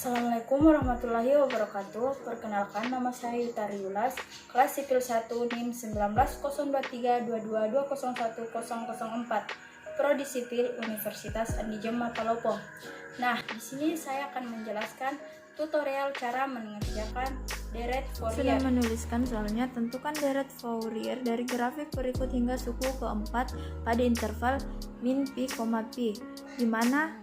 Assalamualaikum warahmatullahi wabarakatuh. Perkenalkan, nama saya Yuta Riulas, kelas sipil 1 NIM 19023220101004, Prodi Sipil Universitas Andi Jem Matalopo. Nah, di sini saya akan menjelaskan tutorial cara mengerjakan deret Fourier. Sudah menuliskan soalnya, tentukan deret Fourier dari grafik berikut hingga suku keempat pada interval min pi, pi, di mana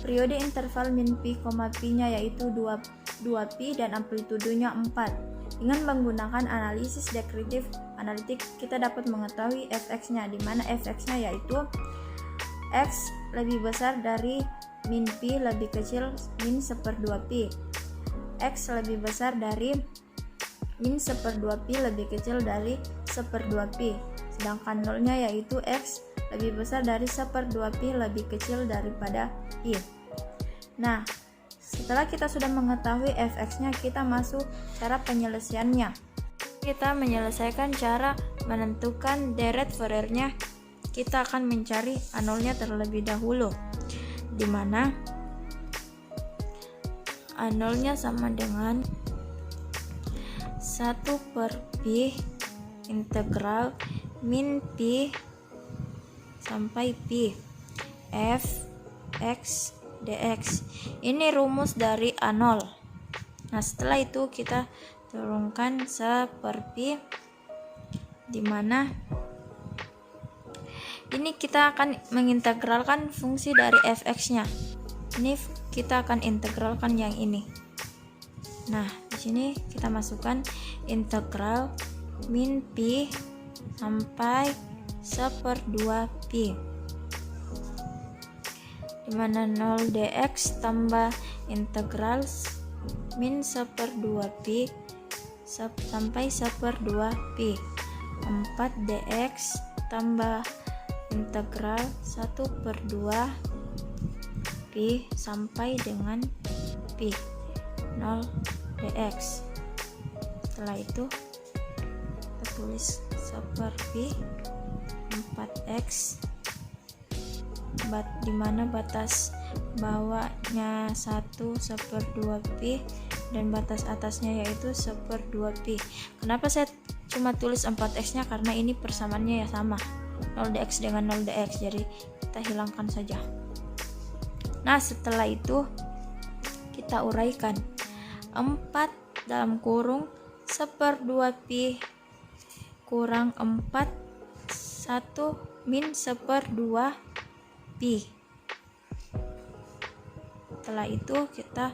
periode interval min pi, pi-nya yaitu 2pi dan amplitudenya 4. Dengan menggunakan analisis deskriptif analitik, kita dapat mengetahui fx-nya, di mana fx-nya yaitu x lebih besar dari min pi lebih kecil min 1/2pi, x lebih besar dari min 1/2pi lebih kecil dari 1/2pi, sedangkan nolnya yaitu x lebih besar dari 1/2pi lebih kecil daripada pi. Nah, setelah kita sudah mengetahui fx-nya, kita masuk cara penyelesaiannya. Kita menyelesaikan cara menentukan deret Fourier-nya. Kita akan mencari A0-nya terlebih dahulu, di mana A0-nya sama dengan 1/pi integral min pi sampai pi f x dx. Ini rumus dari A0. Nah, setelah itu kita turunkan 1/pi, di mana ini kita akan mengintegralkan fungsi dari fx-nya. Ini kita akan integralkan yang ini. Nah, di sini kita masukkan integral min pi sampai 1/2pi, di mana 0 dx tambah integral min 1/2pi sampai 1/2pi, 4 dx tambah integral 1/2pi sampai dengan pi 0 dx. Setelah itu kita tulis 1/pi 4x, di mana batas bawahnya 1/2pi dan batas atasnya yaitu 1/2pi. Kenapa saya cuma tulis 4x-nya? Karena ini persamaannya ya sama, 0 dx dengan 0 dx, jadi kita hilangkan saja. Nah, setelah itu kita uraikan 4 dalam kurung 1/2pi kurang 4 1 min 1/2pi. Setelah itu kita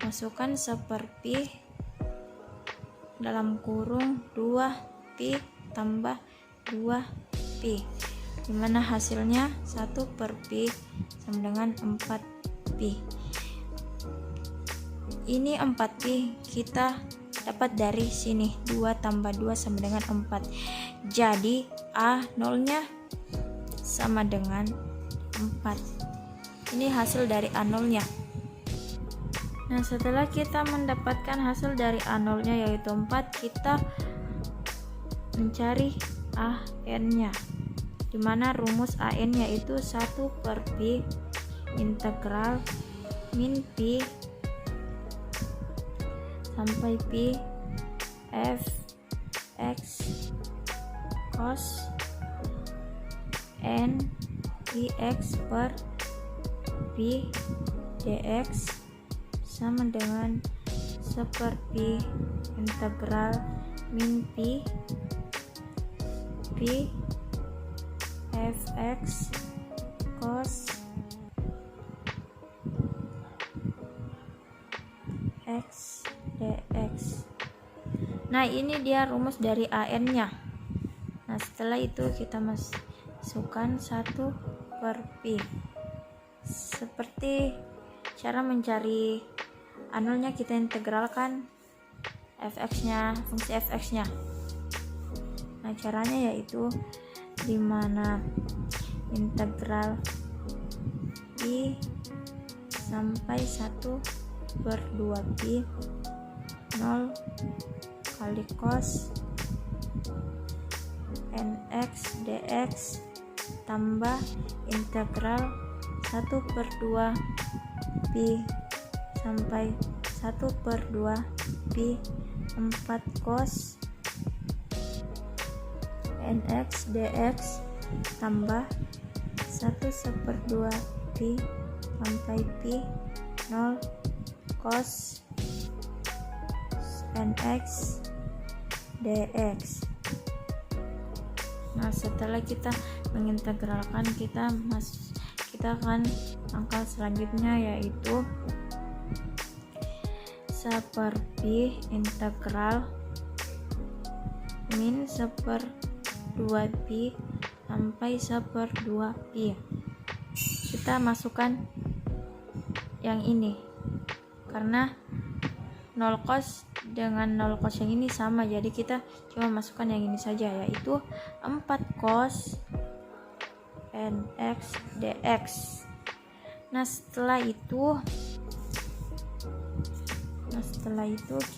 masukkan 1/pi dalam kurung 2pi tambah 2pi, dimana hasilnya 1/pi sama dengan 4pi. Ini 4pi kita dapat dari sini, 2 tambah 2 sama dengan 4. Jadi A0-nya sama dengan 4. Ini hasil dari A0-nya. Nah, setelah kita mendapatkan hasil dari A0-nya yaitu 4, kita mencari AN-nya, di mana rumus AN yaitu 1/pi integral min pi sampai pi f x cos n px per pi dx sama dengan 1/pi integral min pi fx cos x dx. Nah, ini dia rumus dari AN-nya. Nah, setelah itu kita masukkan 1/pi. Seperti cara mencari A0-nya, kita integralkan fx-nya, fungsi fx-nya. Nah, caranya yaitu di mana integral pi sampai 1/2pi 0 kali cos nx dx tambah integral 1/2 pi sampai 1/2 pi 4 cos nx dx tambah 1/2 pi sampai pi 0 cos nx dx. Nah, setelah kita mengintegralkan, kita akan angka selanjutnya, yaitu 1/pi integral min 1/2 pi sampai 1/2 pi. Kita masukkan yang ini karena 0 cos dengan 0 cos yang ini sama, jadi kita cuma masukkan yang ini saja, yaitu 4 cos nx dx. Nah, setelah itu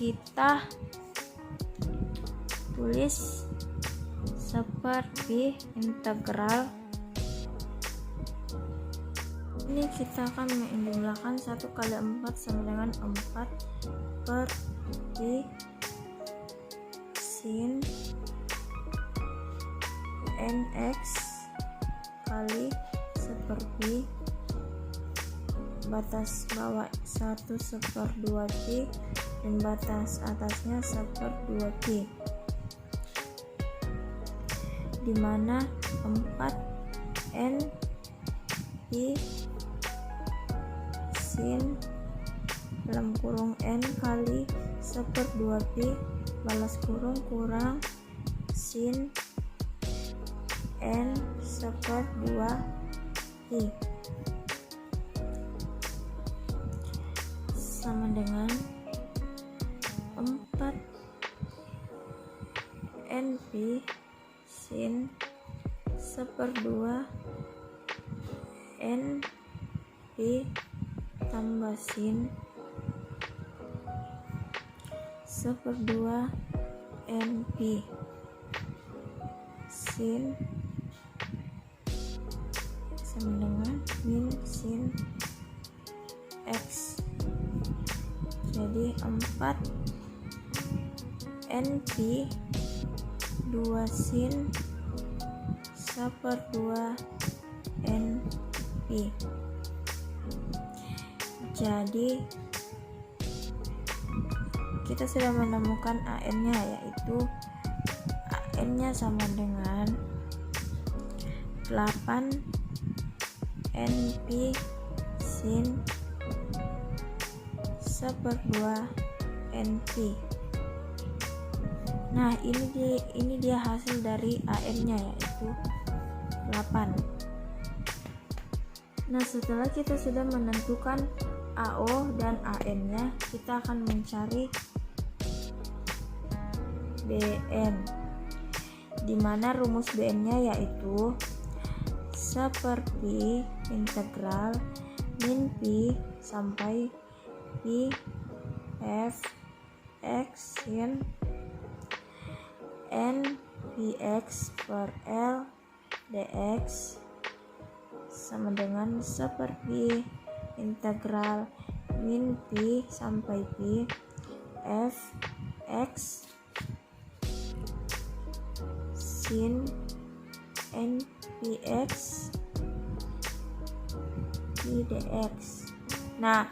kita tulis 1/pi integral. Ini kita akan menjumlahkan 1 kali 4 sama dengan 4/pi sin nx kali 1/pi batas bawah 1/2 pi dan batas atasnya 1/2 pi, dimana 4 n pi sin dalam kurung n kali 1/2 pi balas kurung kurang sin n 1/2 pi sama dengan 4 n pi sin 1/2 n pi tambah sin 1/2 n pi sin sama dengan min sin x. Jadi 4 n pi 2 sin 1/2 n pi. Jadi kita sudah menemukan AN-nya, yaitu AN-nya sama dengan 8 n pi sin 1/2 n pi. Nah, ini dia hasil dari AN-nya, yaitu 8. Nah, setelah kita sudah menentukan AO dan AN-nya, kita akan mencari BN, dimana rumus BN-nya yaitu 1/pi integral min pi sampai pi f x sin n px per L dx sama dengan 1/pi integral min pi sampai pi f x sin n px pi dx. Nah,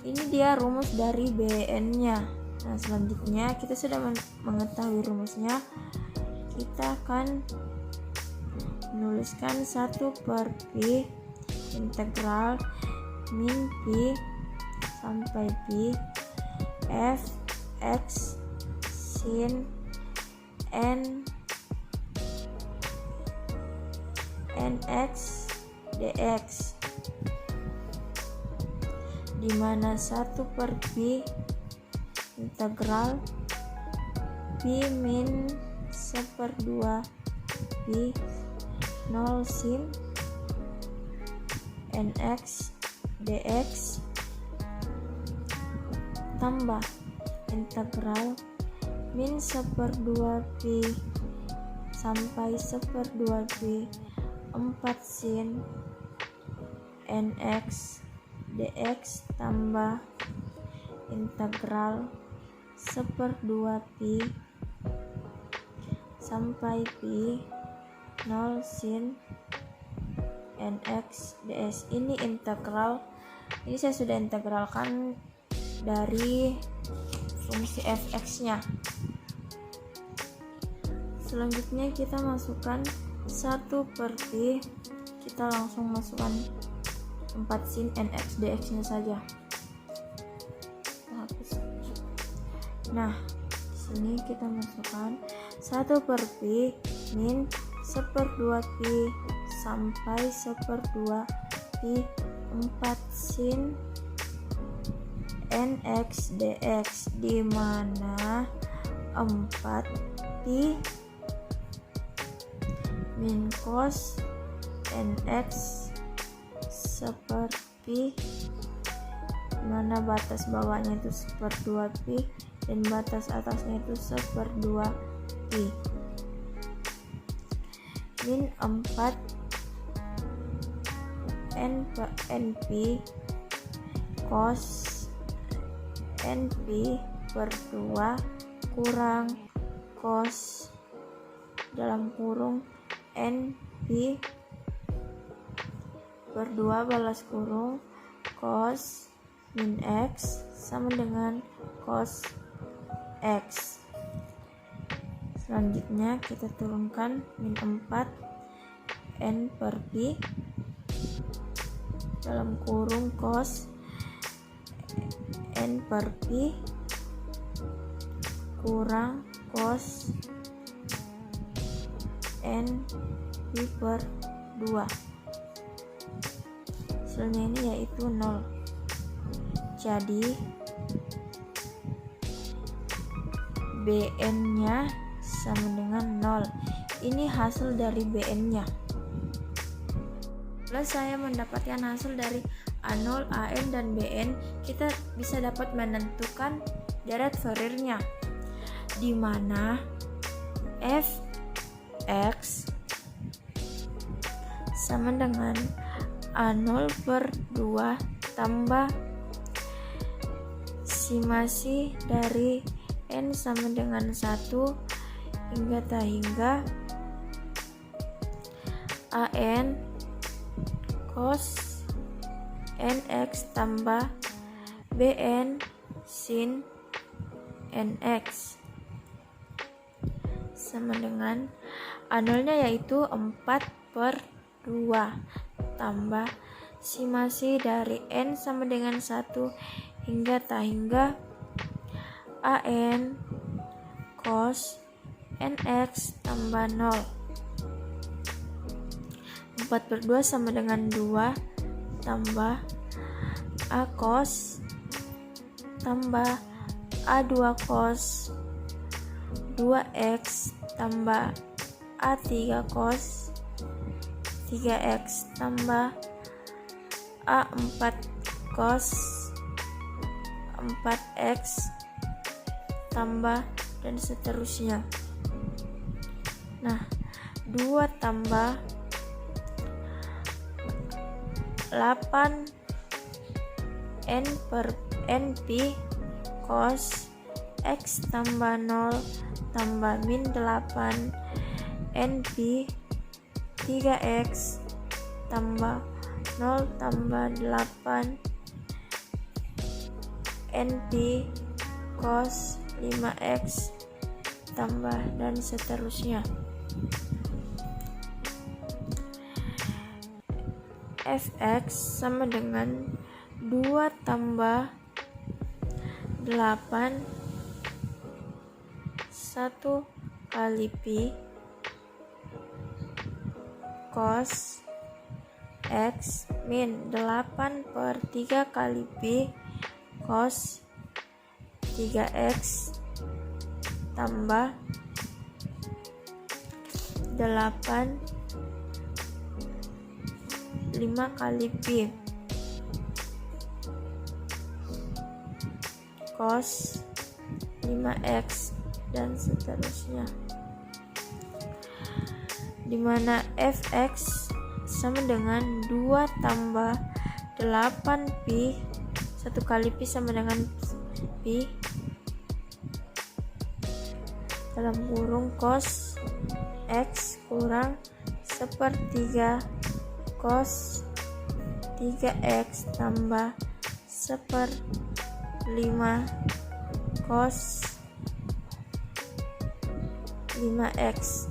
ini dia rumus dari BN-nya. Nah, selanjutnya kita sudah mengetahui rumusnya, kita akan menuliskan 1/pi integral min pi sampai pi f x sin n nx dx, dimana 1/pi integral pi min 1/2 pi 0 sin nx dx tambah integral min 1/2 pi sampai 1/2 pi 4 sin nx dx tambah integral 1/2 pi sampai pi 0 sin nx ds. Ini integral, ini saya sudah integralkan dari fungsi fx nya. Selanjutnya kita masukkan 1/pi, kita langsung masukkan 4 sin nx dx nya saja. Nah, di sini kita masukkan 1/pi min 1/2 pi sampai 1/2 pi 4 sin nx dx, di mana 4 pi min cos nx 1/pi, mana batas bawahnya itu 1/2 pi dan batas atasnya itu 1/2 pi, min 4 np cos np per 2 kurang cos dalam kurung np per 2 balas kurung cos min x sama dengan cos x. Selanjutnya kita turunkan min 4 n/pi dalam kurung cos n/pi kurang cos n/pi per 2. Hasilnya ini yaitu 0. Jadi Bn nya sama dengan 0. Ini hasil dari Bn nya. Setelah saya mendapatkan hasil dari A0, An, dan Bn, kita bisa dapat menentukan deret Fourier-nya, di mana fx sama dengan A0/2 tambah simasi dari n sama dengan 1 hingga an cos nx tambah bn sin nx sama dengan A0 nya yaitu 4/2 tambah simasi dari n sama dengan 1 hingga an cos nx tambah 0. 4/2 sama dengan 2 tambah a cos tambah a2 cos 2x tambah a3 cos 3x tambah a4 cos 4x tambah dan seterusnya. Nah, 2 tambah 8 np cos x tambah 0 tambah min 8 np 3x tambah 0 tambah 8 np cos 5x tambah dan seterusnya. Fx sama dengan 2 tambah 8 1 kali pi cos x min 8/3 kali pi cos 3x tambah 8 5 kali pi cos 5x dan seterusnya, dimana fx sama dengan 2 tambah 8 pi 1 kali pi sama dengan pi dalam kurung cos X kurang 1/3 cos 3X tambah 1/5 cos 5X.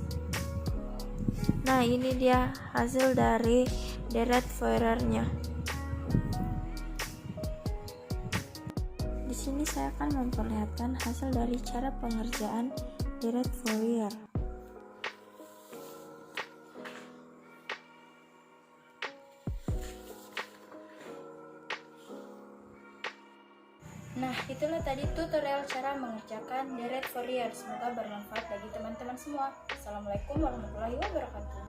Nah, ini dia hasil dari deret Fourier-nya. Di sini saya akan memperlihatkan hasil dari cara pengerjaan deret Fourier. Nah, itulah tadi tutorial cara mengerjakan deret Fourier. Semoga bermanfaat bagi teman-teman semua. Assalamualaikum warahmatullahi wabarakatuh.